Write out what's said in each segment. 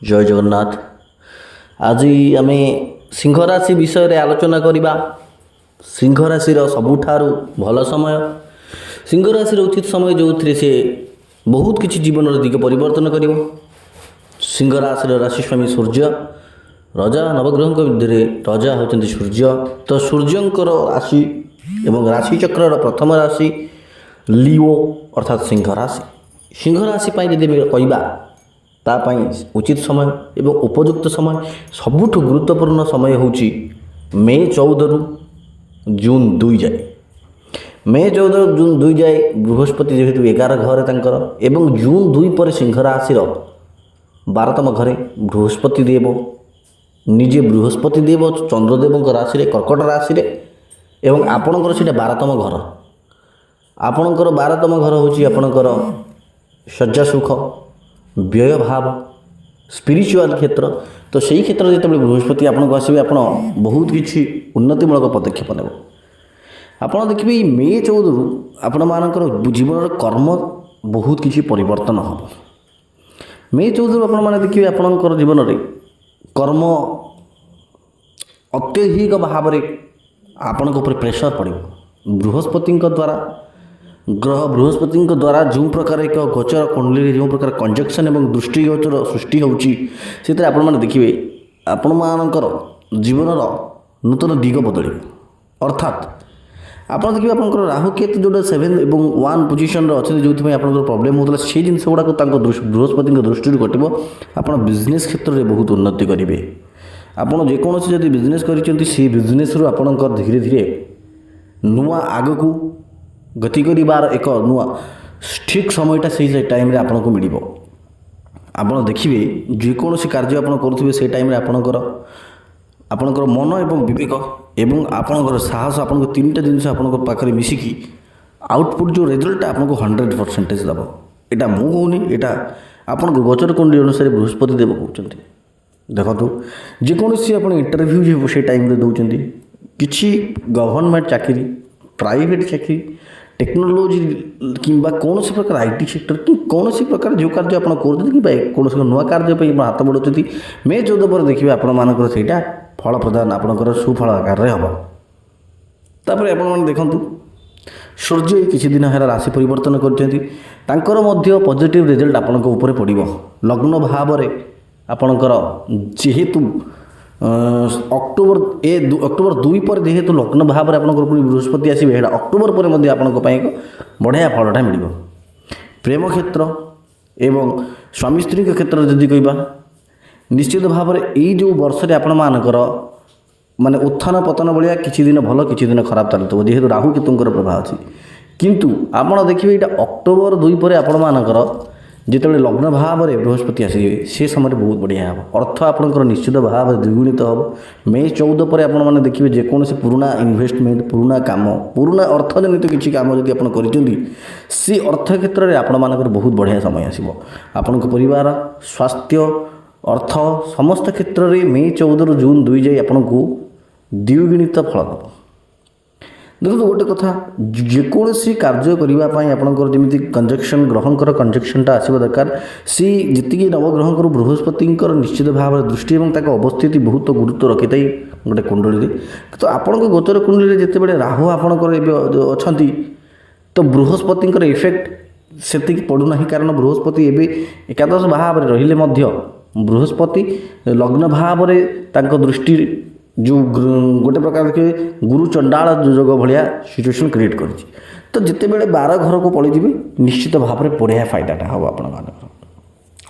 जय जगन्नाथ। आज आम सिंह राशि विषय आलोचना करवा। सिंह राशि सबुठारु भल समय, सिंह राशि उचित समय जो थे से बहुत किसी जीवन दिग परिवर्तन कर। सिंह राशि राशि स्वामी सूर्य, रजा नवग्रह मध्य रजा होती सूर्य। तो सूर्यंकर राशि एवं राशि चक्र प्रथम राशि लिओ अर्थात सिंह राशि। सिंह राशि यदि कहवा तापाई उचित समय एवं उपयुक्त समय सबुठ गुरुत्वपूर्ण समय होची मे 14 रु जून 2 जाए। मे 14 जून 2 जाए बृहस्पति जेहेतु 11 घर तांकर एवं जून 2 पर सिंह राशि 12तम घरे बृहस्पति देव निजे बृहस्पति देव चंद्रदेव राशि कर्कट राशि एवं आपणकर से 12तम घर। आपणकर 12तम घर होची आपणकर शज्या सुख व्यय भाव स्पिरिचुअल क्षेत्र। तो सही क्षेत्र जो बृहस्पति आपको आसवे आप बहुत किसी उन्नतिमूलक पदक्षेप ने आप देखिए मे 14 रु आपण मानकर जीवन कर्म बहुत किसी परिवर्तन हम। मे 14 रु आपण देखिए आपणकर जीवन में कर्म अत्यधिक भाव में आपण प्रेसर पड़ो। बृहस्पति द्वारा ग्रह बृहस्पति द्वारा जो प्रकार एक गोचर कुंडली जो प्रकार कंजक्शन एवं दृष्टि गोचर सृष्टि होची आपण देखिए आपण मानकर जीवन नूतन दिग बदल। अर्थात आप देखिए आप राहु केतु जो 7 और 1 पोजिशन अच्छे जो आप प्रोब्लेम होता से जिन गुड़ाक बृहस्पति दृष्टि घटव। आप बिजनेस क्षेत्र में बहुत उन्नति करेंगे। आपड़ जेकोसी जब बिजनेस कर बिजनेस आपणकर धीरे धीरे नुआ आग को गति कर एक नुआ ठीक समयटा से टाइम आपन को मिल। आप देखिए जेकोसी कार्य आप करुवे से टाइम आपणकर मन एवं विवेक एवं आपणकर साहस आपको 3टा जिन पाखे मिसिकी आउटपुट जो रिजल्ट आपको 100% दब। यहाँ मु कहूनी यहाँ आपन गोचर कुंडली अनुसार बृहस्पति देव कहते। देखो जेकोसी आप इंटरव्यू से टाइम दौरान किसी गवर्नमेंट चाकरी प्राइवेट चाकरी टेक्नोलोजी किंबा कौन सी प्रकार आईटी सेक्टर कि कौन सी प्रकार जो कार्य आप कौन नुआ कार्य हाथ बढ़ाते मे 14 पर देखिए आपटा फल प्रदान आपंकर सुफल आकार हम। तापर आप देखूँ सूर्य किसी दिन है राशि परिवर्तन कर पॉजिटिव रिजल्ट आपण पड़ो। लग्न भाव आपणकर जेहेतु अक्टोबर 2 पर जेहेतु लग्न भाव में आप बृहस्पति आसवे अक्टोबर पर आपको एक बढ़िया फलटा मिल। प्रेम क्षेत्र एवं स्वामी स्त्री क्षेत्र जदि कहवा निश्चित भाव में यही जो वर्ष आपण मानकर माने उत्थान पतन भाया किसी दिन भल किसी दिन खराब चलुव जेहेतु राहु केतुंकर प्रभाव अच्छी। किंतु आप देखिए यहाँ अक्टोबर 2 पर आपण मानकर जिते लग्न भाव में बृहस्पति आसवे से समय बहुत बढ़िया हम। अर्थ आपंकर निश्चित भाव द्विगुणित हम। मे 14 पर आप देखिए जेकोसी पुराना इन्वेस्टमेंट पुराना काम पुराना अर्थजनित किसी काम जब आप सी अर्थ क्षेत्र में आपण बहुत बढ़िया समय आसो। आपण परिवार स्वास्थ्य अर्थ समस्त क्षेत्र में मे 14 रु जून 2 जाए आपन को द्विगुणित फल देव। देखो गोटे कथा जेकोसी कार्य करने आपंकर जमी कंजक्शन ग्रहंकर कंजक्शनटा आसवा दरकार। सी जी नवग्रह बृहस्पति निश्चित भाव में दृष्टि और अवस्थिति बहुत गुरुत्व रखी था गोटे कुंडली। तो आपण गोचर कुंडली जिते राहु आपंकर अच्छा तो बृहस्पति इफेक्ट से पड़ूना। कारण बृहस्पति एवं एकादश भाव में रहिले बृहस्पति लग्न भाव में दृष्टि जो गोटे प्रकार के गुरु चंडाल जोग भाया सिचुएसन क्रिएट कर। तो जिते बड़े 12 घर को पलि निश्चित भाव में बढ़िया फायदाटा हम। आप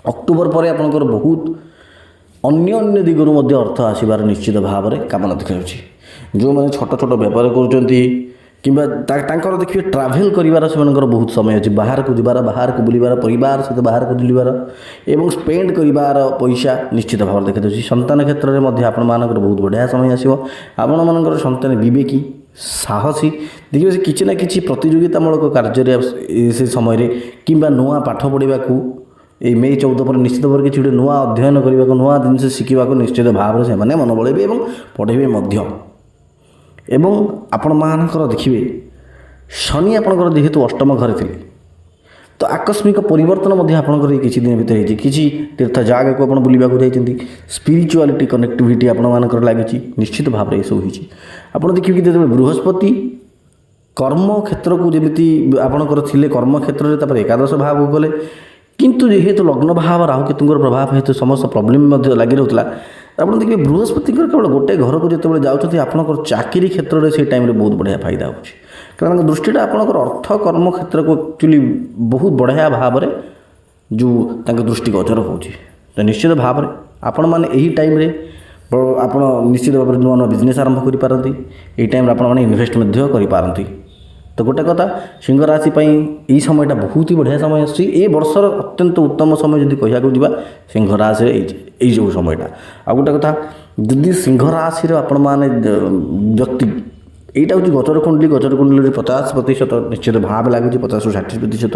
अक्टोबर पर आपंकर बहुत अन्य दिगरू अर्थ आसबार निश्चित भाव में कामना देखा। जो मैंने छोट छोट व्यापार कर देखिए ट्राभेल कर बहुत समय अच्छे बाहर को जीवार बाहर को बुलबार परिवार सहित बाहर को बुलबार एवं स्पेंड कर पैसा निश्चित भाव देखा दूसरी। संतान क्षेत्र में आपण मानकर बहुत बढ़िया समय आसो। आपण मानकर संतान विवेकी साहसी देखिए किसी ना कि प्रतियोगितामूलक कार्य से समय कि नुआ पाठ पढ़ा को मे 14 पर निश्चित भाव किसी गोटे नुआ अध्ययन करने को नुआ जिन शिखा निश्चित भाव से मन बढ़े और पढ़े। एवं आपण मानकर देखिए शनि आपंकर जेहेतु अष्टम घर थे ତ ଆକସ୍ମିକ ପରିବର୍ତ୍ତନ ମଧ୍ୟ ଆପଣଙ୍କର ଏଇ କିଛି ଦିନ ଭିତରେ ହେଇଛି। କିଛି ତୀର୍ଥ ଜାଗାକୁ ଆପଣ ବୁଲିବାକୁ ଯାଇଛନ୍ତି, ସ୍ପିରିଚୁଆଲିଟି କନେକ୍ଟିଭିଟି ଆପଣମାନଙ୍କର ଲାଗିଛି, ନିଶ୍ଚିତ ଭାବରେ ଏସବୁ ହେଇଛି। ଆପଣ ଦେଖିବେ କି ଯେତେବେଳେ ବୃହସ୍ପତି କର୍ମ କ୍ଷେତ୍ରକୁ ଯେମିତି ଆପଣଙ୍କର ଥିଲେ କର୍ମକ୍ଷେତ୍ରରେ, ତାପରେ ଏକାଦଶ ଭାବକୁ ଗଲେ, କିନ୍ତୁ ଯେହେତୁ ଲଗ୍ନ ଭାବ ରାହୁକେତୁଙ୍କର ପ୍ରଭାବ ହେତୁ ସମସ୍ତ ପ୍ରୋବ୍ଲେମ୍ ମଧ୍ୟ ଲାଗି ରହୁଥିଲା। ଆପଣ ଦେଖିବେ ବୃହସ୍ପତିଙ୍କର କେବଳ ଗୋଟେ ଘରକୁ ଯେତେବେଳେ ଯାଉଛନ୍ତି ଆପଣଙ୍କର ଚାକିରି କ୍ଷେତ୍ରରେ ସେଇ ଟାଇମ୍ରେ ବହୁତ ବଢ଼ିଆ ଫାଇଦା ହେଉଛି, କାରଣ ଦୃଷ୍ଟିଟା ଆପଣଙ୍କର ଅର୍ଥ କର୍ମ କ୍ଷେତ୍ରକୁ ଆକ୍ଚୁଆଲି ବହୁତ ବଢ଼ିଆ ଭାବରେ ଯେଉଁ ତାଙ୍କ ଦୃଷ୍ଟି ଗୋଚର ହେଉଛି। ତ ନିଶ୍ଚିତ ଭାବରେ ଆପଣମାନେ ଏହି ଟାଇମ୍ରେ ଆପଣ ନିଶ୍ଚିତ ଭାବରେ ନୂଆ ନୂଆ ବିଜନେସ୍ ଆରମ୍ଭ କରିପାରନ୍ତି। ଏହି ଟାଇମ୍ରେ ଆପଣମାନେ ଇନଭେଷ୍ଟ ମଧ୍ୟ କରିପାରନ୍ତି। ତ ଗୋଟେ କଥା, ସିଂହ ରାଶି ପାଇଁ ଏଇ ସମୟଟା ବହୁତ ହି ବଢ଼ିଆ ସମୟ ଆସୁଛି। ଏ ବର୍ଷର ଅତ୍ୟନ୍ତ ଉତ୍ତମ ସମୟ ଯଦି କହିବାକୁ ଯିବା ସିଂହ ରାଶିରେ ଏଇ ଯେଉଁ ସମୟଟା। ଆଉ ଗୋଟେ କଥା, ଯଦି ସିଂହ ରାଶିର ଆପଣମାନେ ବ୍ୟକ୍ତି, এইটা হচ্ছে গচর কুণ্ডলীর 50% নিশ্চিত ভাবে লাগুଛି 50ରୁ 60%।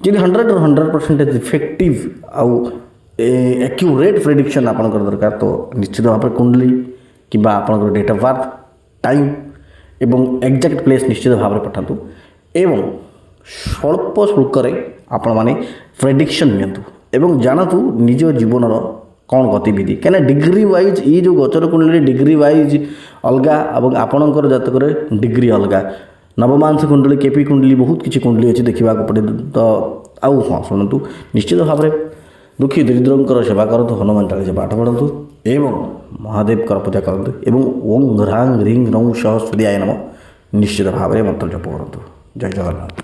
যদি 100% ইফেক্টিভ ଆଉ ଆକ୍ୟୁରେଟ୍ ପ୍ରେଡ଼ିକ୍ସନ୍ ଆପଣଙ୍କର ଦରକାର, ତ ନିଶ୍ଚିତ ଭାବରେ କୁଣ୍ଡଲି କିମ୍ବା ଆପଣଙ୍କର ଡେଟ୍ ଅଫ୍ ବାର୍ଥ ଟାଇମ୍ ଏବଂ ଏକ୍ଜାକ୍ଟ ପ୍ଲେସ୍ ନିଶ୍ଚିତ ଭାବରେ ପଠାନ୍ତୁ ଏବଂ ସ୍ୱଳ୍ପ ଶୁଳ୍କରେ ଆପଣମାନେ ପ୍ରେଡ଼ିକ୍ସନ୍ ନିଅନ୍ତୁ ଏବଂ ଜାଣନ୍ତୁ ନିଜ ଜୀବନର କ'ଣ ଗତିବିଧି। କାହିଁକିନା ଡିଗ୍ରୀ ୱାଇଜ୍ ଏଇ ଯେଉଁ ଗୋଚର କୁଣ୍ଡଳୀ ଡିଗ୍ରୀ ୱାଇଜ୍ ଅଲଗା ଏବଂ ଆପଣଙ୍କର ଜାତକରେ ଡିଗ୍ରୀ ଅଲଗା। ନବମାଂଶ କୁଣ୍ଡଳୀ, କେପି କୁଣ୍ଡଳୀ, ବହୁତ କିଛି କୁଣ୍ଡଳୀ ଅଛି ଦେଖିବାକୁ ପଡ଼େ। ତ ଆଉ ହଁ ଶୁଣନ୍ତୁ, ନିଶ୍ଚିତ ଭାବରେ ଦୁଃଖୀ ଦରିଦ୍ରଙ୍କର ସେବା କରନ୍ତୁ, ହନୁମାନ ଚାଳିଶା ପାଠ ପଢ଼ନ୍ତୁ ଏବଂ ମହାଦେବଙ୍କର ପୂଜା କରନ୍ତୁ ଏବଂ ଓಂ ହ୍ରାଂ ହ୍ରିଂ ରୌଂ ସହ ସୂର୍ୟାୟ ନମଃ ନିଶ୍ଚିତ ଭାବରେ ମନ୍ତ୍ର ଜପ କରନ୍ତୁ। ଜୟ ଜଗନ୍ନାଥ।